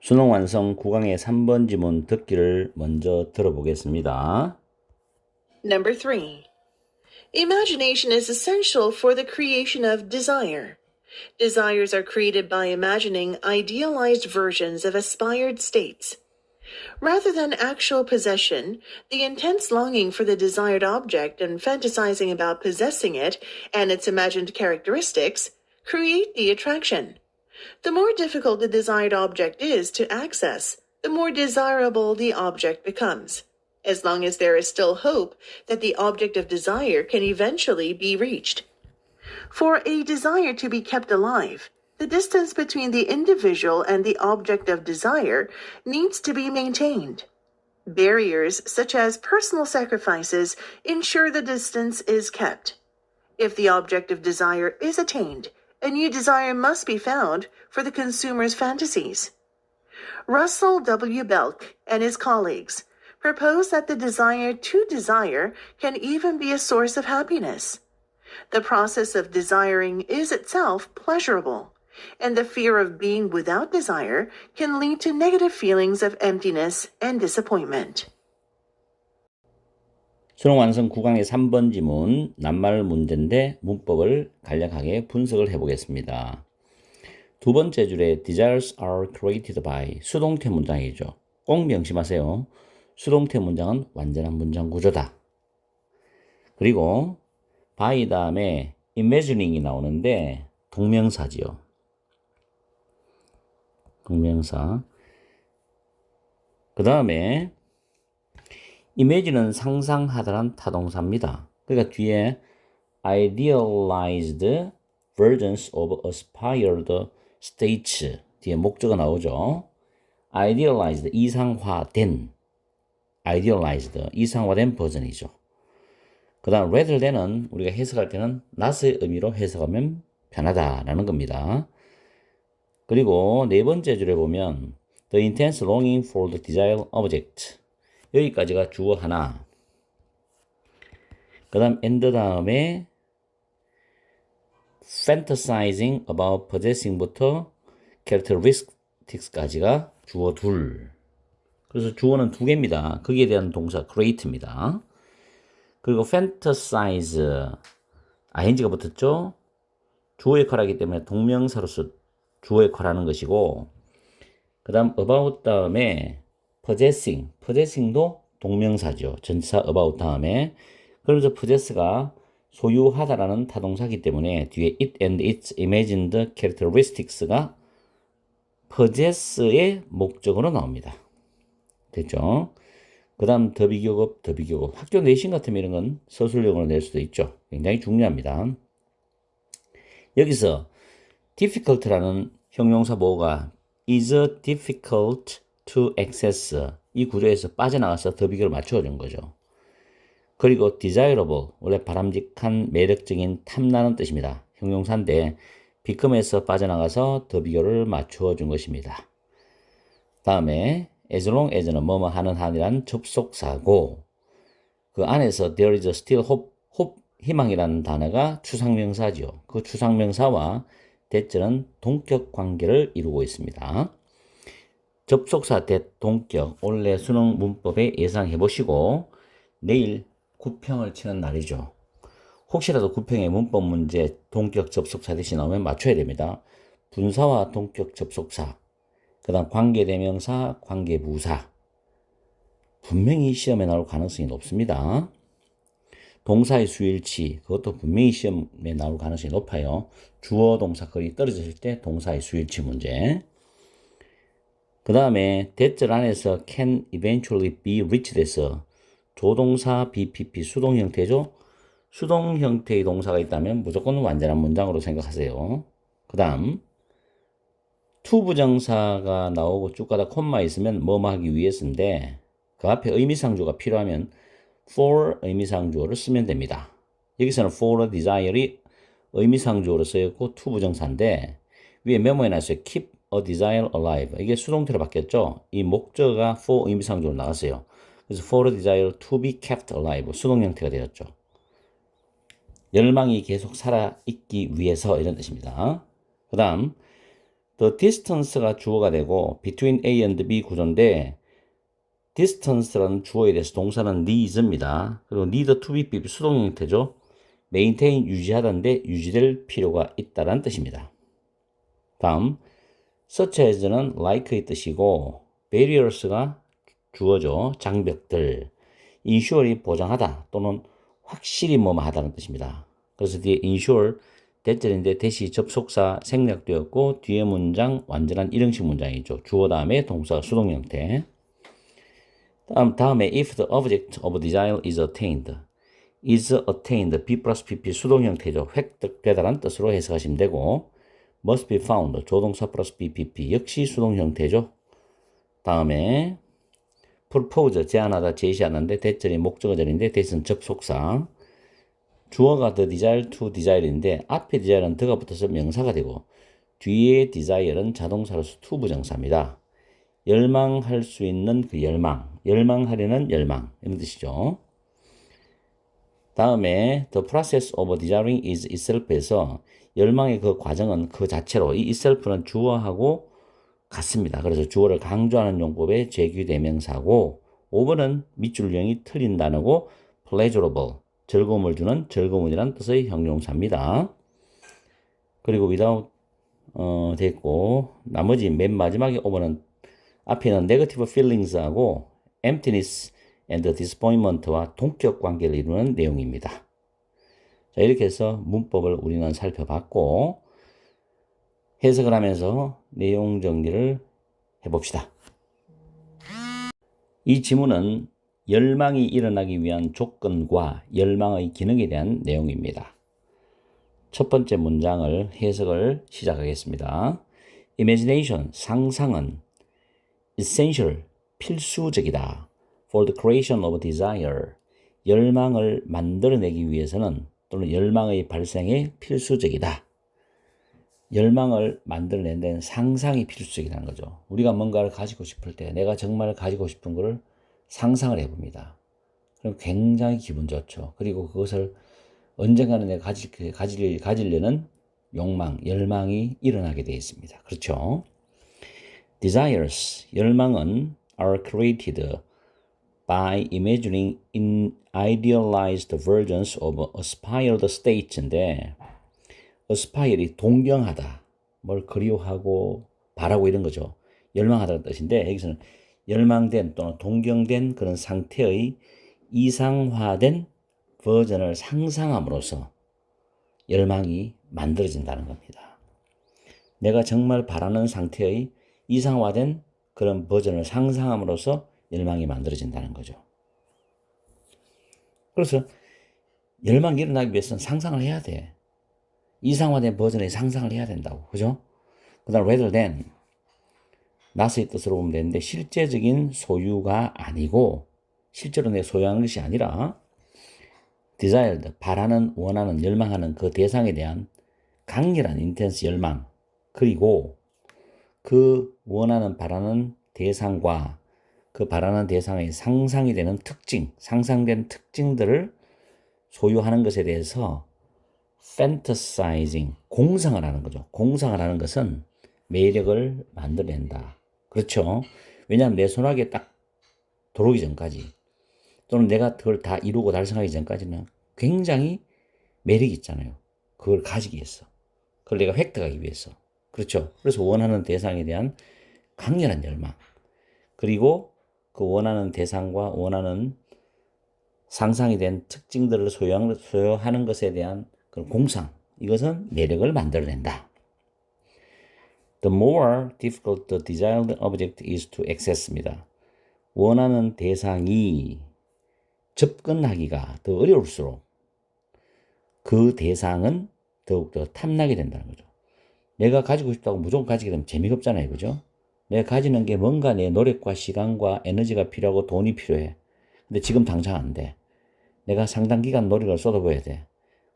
수능 완성 9강의 3번 지문 듣기를 먼저 들어보겠습니다. Number 3. Imagination is essential for the creation of desire. Desires are created by imagining idealized versions of aspired states. Rather than actual possession, the intense longing for the desired object and fantasizing about possessing it and its imagined characteristics create the attraction. The more difficult the desired object is to access, the more desirable the object becomes, as long as there is still hope that the object of desire can eventually be reached. For a desire to be kept alive, the distance between the individual and the object of desire needs to be maintained. Barriers such as personal sacrifices ensure the distance is kept. If the object of desire is attained, a new desire must be found for the consumer's fantasies. Russell W. Belk and his colleagues propose that the desire to desire can even be a source of happiness. The process of desiring is itself pleasurable, and the fear of being without desire can lead to negative feelings of emptiness and disappointment. 수능 완성 9강의 3번 지문 낱말 문제인데 문법을 간략하게 분석을 해보겠습니다. 두 번째 줄에 desires are created by 수동태 문장이죠. 꼭 명심하세요. 수동태 문장은 완전한 문장 구조다. 그리고 by 다음에 imagining이 나오는데 동명사지요. 동명사. 그 다음에 imagine은 상상하다란 타동사입니다. 그러니까 뒤에 idealized versions of aspired states 뒤에 목적어 나오죠. idealized 이상화된 버전이죠. 그 다음 rather than은 우리가 해석할 때는 not의 의미로 해석하면 편하다라는 겁니다. 그리고 네 번째 줄에 보면 the intense longing for the desired object 여기까지가 주어 하나. 그 다음 and 다음에 fantasizing about possessing부터 characteristics까지가 주어 둘. 그래서 주어는 두 개입니다. 거기에 대한 동사 create입니다. 그리고 fantasize ing가 붙었죠. 주어 역할하기 때문에 동명사로서 주어 역할하는 것이고 그 다음 about 다음에 possessing도 동명사죠. 전치사 about 다음에 그러면서 possess가 소유하다라는 타동사이기 때문에 뒤에 it and its imagined characteristics가 possess의 목적으로 나옵니다. 됐죠? 그 다음 더 비교급. 학교 내신 같으면 이런 건 서술형으로 낼 수도 있죠. 굉장히 중요합니다. 여기서 difficult라는 형용사 보호가 is difficult to access 이 구조에서 빠져나가서 더 비교를 맞춰준 거죠. 그리고 desirable 원래 바람직한 매력적인 탐나는 뜻입니다. 형용사인데 become에서 빠져나가서 더 비교를 맞춰준 것입니다. 다음에 as long as는 뭐뭐 하는 한이란 접속사고 그 안에서 there is still hope 희망이라는 단어가 추상명사죠. 그 추상명사와 that는 동격 관계를 이루고 있습니다. 접속사 that 동격 원래 수능 문법에 예상해 보시고 내일 구평을 치는 날이죠. 혹시라도 구평의 문법 문제 동격 접속사 대신 나오면 맞춰야 됩니다. 분사와 동격 접속사 그 다음 관계대명사, 관계부사 분명히 시험에 나올 가능성이 높습니다. 동사의 수일치 그것도 분명히 시험에 나올 가능성이 높아요. 주어 동사 거리 떨어졌을 때 동사의 수일치 문제 그 다음에 that 안에서 can eventually be reached 에서 조동사 BPP 수동 형태죠. 수동 형태의 동사가 있다면 무조건 완전한 문장으로 생각하세요. 그 다음 to 부정사가 나오고 쭉 가다 콤마 있으면 뭐뭐 하기 위해서인데 그 앞에 의미상주어가 필요하면 for 의미상주어를 쓰면 됩니다. 여기서는 for a desire이 의미상주어로 쓰였고 to 부정사인데 위에 메모에 놨어요. keep a desire alive 이게 수동태로 바뀌었죠. 이 목적어가 for 의미상주어로 나갔어요. 그래서 for a desire to be kept alive 수동 형태가 되었죠. 열망이 계속 살아있기 위해서 이런 뜻입니다. 그 다음 The distance가 주어가 되고 between A and B 구조인데 distance라는 주어에 대해서 동사는 needs입니다. 그리고 need to be 수동 형태죠. maintain 유지하다인데 유지될 필요가 있다는 뜻입니다. 다음 such as는 like의 뜻이고 barriers가 주어죠. 장벽들. insure이 보장하다 또는 확실히 뭐뭐 하다는 뜻입니다. 그래서 뒤에 insure 대절인데 대시 접속사 생략되었고 뒤에 문장 완전한 일형식 문장이죠. 주어 다음에 동사 수동 형태. 다음에 if the object of desire is attained. is attained B 플러스 PP 수동 형태죠. 획득되다라는 뜻으로 해석하시면 되고 must be found 조동사 플러스 BPP 역시 수동 형태죠. 다음에 propose 제안하다 제시하는데 대절이 목적어절인데 대신 접속사 주어가 the desire to desire인데 앞에 desire는 the가 붙어서 명사가 되고 뒤에 desire는 자동사로서 to 부정사입니다. 열망할 수 있는 그 열망, 열망하려는 열망 이런 뜻이죠. 다음에 the process of desiring is itself에서 열망의 그 과정은 그 자체로 이 itself는 주어하고 같습니다. 그래서 주어를 강조하는 용법의 제규대명사고 5번은 밑줄 유형이 틀린 단어고 pleasurable 즐거움을 주는 즐거움이라는 뜻의 형용사입니다. 그리고 without 됐고 나머지 맨 마지막에 5번은 앞에는 negative feelings하고 emptiness and disappointment와 동격 관계를 이루는 내용입니다. 자, 이렇게 해서 문법을 우리는 살펴봤고 해석을 하면서 내용 정리를 해봅시다. 이 지문은 열망이 일어나기 위한 조건과 열망의 기능에 대한 내용입니다. 첫 번째 문장을 해석을 시작하겠습니다. Imagination, 상상은 essential, 필수적이다. For the creation of desire, 열망을 만들어내기 위해서는 또는 열망의 발생에 필수적이다. 열망을 만들어낸 데는 상상이 필수적이라는 거죠. 우리가 뭔가를 가지고 싶을 때 내가 정말 가지고 싶은 것을 상상을 해봅니다. 그럼 굉장히 기분 좋죠. 그리고 그것을 언젠가는 내가 가지려는 욕망, 열망이 일어나게 되어 있습니다. 그렇죠? Desires, 열망은 are created by imagining in idealized versions of aspired states인데 aspire이 동경하다, 뭘 그리워하고 바라고 이런 거죠. 열망하다는 뜻인데 여기서는 열망된 또는 동경된 그런 상태의 이상화된 버전을 상상함으로써 열망이 만들어진다는 겁니다. 내가 정말 바라는 상태의 이상화된 그런 버전을 상상함으로써 열망이 만들어진다는 거죠. 그래서 열망이 일어나기 위해서는 상상을 해야 돼. 이상화된 버전의 상상을 해야 된다고. 그죠? 그 다음 rather than 나스의 뜻으로 보면 되는데 실제적인 소유가 아니고 실제로 내 소유하는 것이 아니라 desired, 바라는, 원하는, 열망하는 그 대상에 대한 강렬한 intense 열망 그리고 그 원하는, 바라는 대상과 그 바라는 대상의 상상이 되는 특징, 상상된 특징들을 소유하는 것에 대해서 fantasizing, 공상을 하는 거죠. 공상을 하는 것은 매력을 만들어낸다. 그렇죠? 왜냐하면 내 손아귀에 딱 들어오기 전까지 또는 내가 그걸 다 이루고 달성하기 전까지는 굉장히 매력이 있잖아요. 그걸 가지기 위해서. 그걸 내가 획득하기 위해서. 그렇죠? 그래서 원하는 대상에 대한 강렬한 열망. 그리고 그 원하는 대상과 원하는 상상이 된 특징들을 소유하는 것에 대한 그런 공상. 이것은 매력을 만들어낸다. The more difficult the desired object is to access입니다. 원하는 대상이 접근하기가 더 어려울수록 그 대상은 더욱더 탐나게 된다는 거죠. 내가 가지고 싶다고 무조건 가지게 되면 재미가 없잖아요. 그죠? 내가 가지는 게 뭔가 내 노력과 시간과 에너지가 필요하고 돈이 필요해. 근데 지금 당장 안 돼. 내가 상당 기간 노력을 쏟아부어야 돼.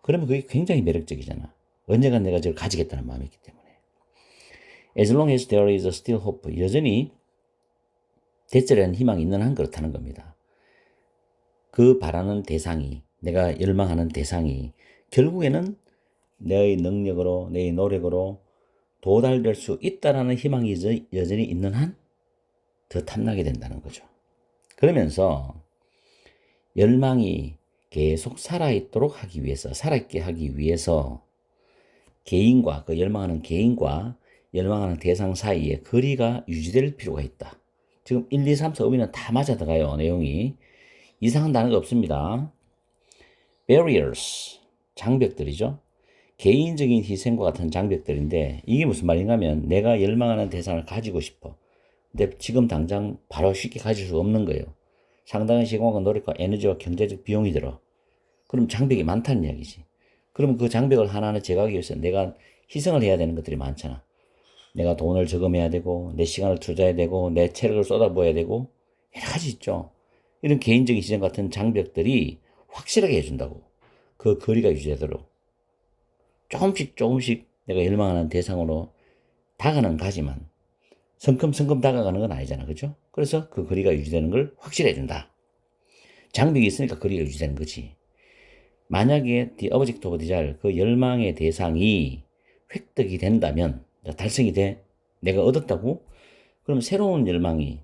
그러면 그게 굉장히 매력적이잖아. 언젠간 내가 저걸 가지겠다는 마음이 있기 때문에. As long as there is still hope. 여전히 대체라는 희망이 있는 한 그렇다는 겁니다. 그 바라는 대상이, 내가 열망하는 대상이 결국에는 내 능력으로, 내 노력으로 도달될 수 있다라는 희망이 여전히 있는 한 더 탐나게 된다는 거죠. 그러면서 열망이 계속 살아있도록 하기 위해서, 살아있게 하기 위해서 개인과, 그 열망하는 개인과 열망하는 대상 사이에 거리가 유지될 필요가 있다. 지금 1, 2, 3, 4 의미는 다 맞아 들어가요. 내용이. 이상한 단어가 없습니다. barriers, 장벽들이죠. 개인적인 희생과 같은 장벽들인데 이게 무슨 말인가 하면 내가 열망하는 대상을 가지고 싶어. 근데 지금 당장 바로 쉽게 가질 수 없는 거예요. 상당한 시간과 노력과 에너지와 경제적 비용이 들어. 그럼 장벽이 많다는 이야기지. 그러면 그 장벽을 하나하나 제거하기 위해서 내가 희생을 해야 되는 것들이 많잖아. 내가 돈을 저금해야 되고 내 시간을 투자해야 되고 내 체력을 쏟아부어야 되고 여러 가지 있죠. 이런 개인적인 희생 같은 장벽들이 확실하게 해준다고. 그 거리가 유지되도록. 조금씩 내가 열망하는 대상으로 다가는 가지만 성큼성큼 다가가는 건 아니잖아. 그죠? 그래서 그 거리가 유지되는 걸 확실히 해준다. 장벽이 있으니까 거리가 유지되는 거지. 만약에 the object of desire, 그 열망의 대상이 획득이 된다면, 달성이 돼, 내가 얻었다고? 그럼 새로운 열망이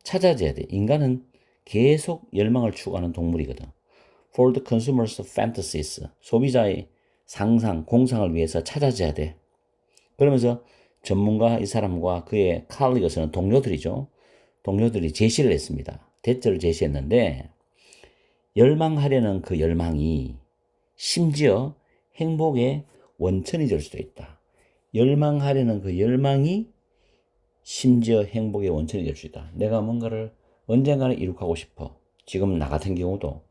찾아져야 돼. 인간은 계속 열망을 추구하는 동물이거든. For the consumer's fantasies, 소비자의 상상, 공상을 위해서 찾아져야 돼. 그러면서 전문가 이 사람과 그의 칼리거스는 동료들이죠. 동료들이 제시를 했습니다. 대처를 제시했는데 열망하려는 그 열망이 심지어 행복의 원천이 될 수도 있다. 열망하려는 그 열망이 심지어 행복의 원천이 될 수 있다. 내가 뭔가를 언젠가는 이룩하고 싶어. 지금 나 같은 경우도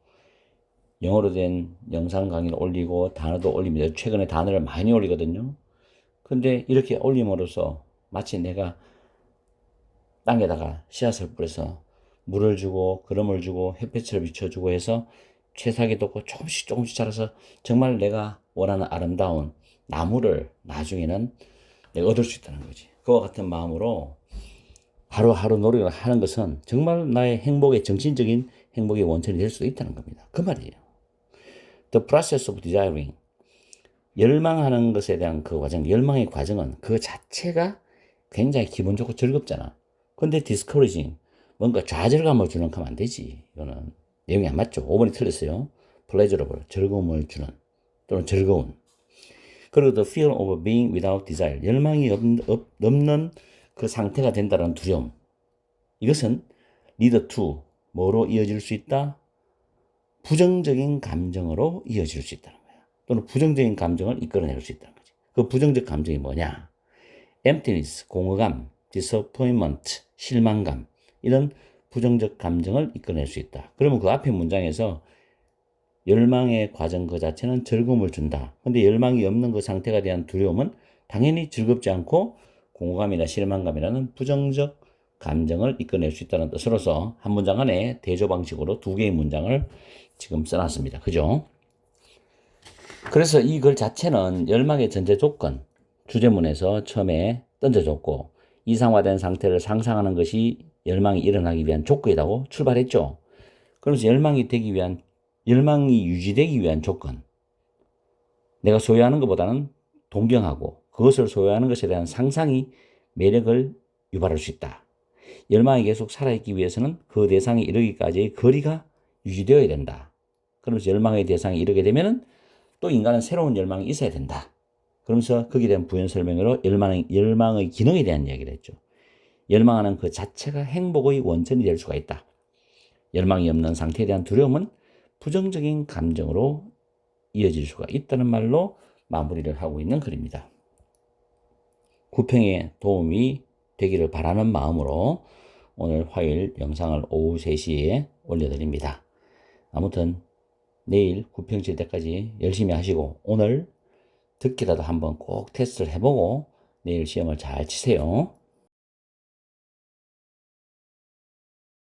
영어로 된 영상 강의를 올리고 단어도 올립니다. 최근에 단어를 많이 올리거든요. 근데 이렇게 올림으로써 마치 내가 땅에다가 씨앗을 뿌려서 물을 주고 그름을 주고 햇빛을 비춰주고 해서 채석이 돋고 조금씩 자라서 정말 내가 원하는 아름다운 나무를 나중에는 내가 얻을 수 있다는 거지. 그와 같은 마음으로 하루하루 노력을 하는 것은 정말 나의 행복의 정신적인 행복의 원천이 될 수도 있다는 겁니다. 그 말이에요. The process of desiring, 열망하는 것에 대한 그 과정, 열망의 과정은 그 자체가 굉장히 기분 좋고 즐겁잖아. 근데 discouraging, 뭔가 좌절감을 주는 거 하면 안 되지. 이거는 내용이 안 맞죠. 5번이 틀렸어요. pleasurable, 즐거움을 주는 또는 즐거운. 그리고 the fear of being without desire, 열망이 없는 그 상태가 된다는 두려움. 이것은 lead to, 뭐로 이어질 수 있다? 부정적인 감정으로 이어질 수 있다는 거야. 또는 부정적인 감정을 이끌어낼 수 있다는 거지. 그 부정적 감정이 뭐냐? emptiness, 공허감, disappointment, 실망감, 이런 부정적 감정을 이끌어낼 수 있다. 그러면 그 앞에 문장에서 열망의 과정 그 자체는 즐거움을 준다. 근데 열망이 없는 그 상태가 대한 두려움은 당연히 즐겁지 않고 공허감이나 실망감이라는 부정적 감정을 이끌어낼 수 있다는 뜻으로서 한 문장 안에 대조 방식으로 두 개의 문장을 지금 써놨습니다. 그죠? 그래서 이 글 자체는 열망의 전제 조건, 주제문에서 처음에 던져줬고 이상화된 상태를 상상하는 것이 열망이 일어나기 위한 조건이라고 출발했죠. 그러면서 열망이 유지되기 위한 조건, 내가 소유하는 것보다는 동경하고 그것을 소유하는 것에 대한 상상이 매력을 유발할 수 있다. 열망이 계속 살아있기 위해서는 그 대상에 이르기까지의 거리가 유지되어야 된다. 그러면서 열망의 대상에 이르게 되면은 또 인간은 새로운 열망이 있어야 된다. 그러면서 거기에 대한 부연 설명으로 열망의 기능에 대한 이야기를 했죠. 열망하는 그 자체가 행복의 원천이 될 수가 있다. 열망이 없는 상태에 대한 두려움은 부정적인 감정으로 이어질 수가 있다는 말로 마무리를 하고 있는 글입니다. 구평에 도움이 되기를 바라는 마음으로 오늘 화요일 영상을 오후 3시에 올려드립니다. 아무튼 내일 구평 칠 때까지 열심히 하시고 오늘 듣기라도 한번 꼭 테스트를 해보고 내일 시험을 잘 치세요.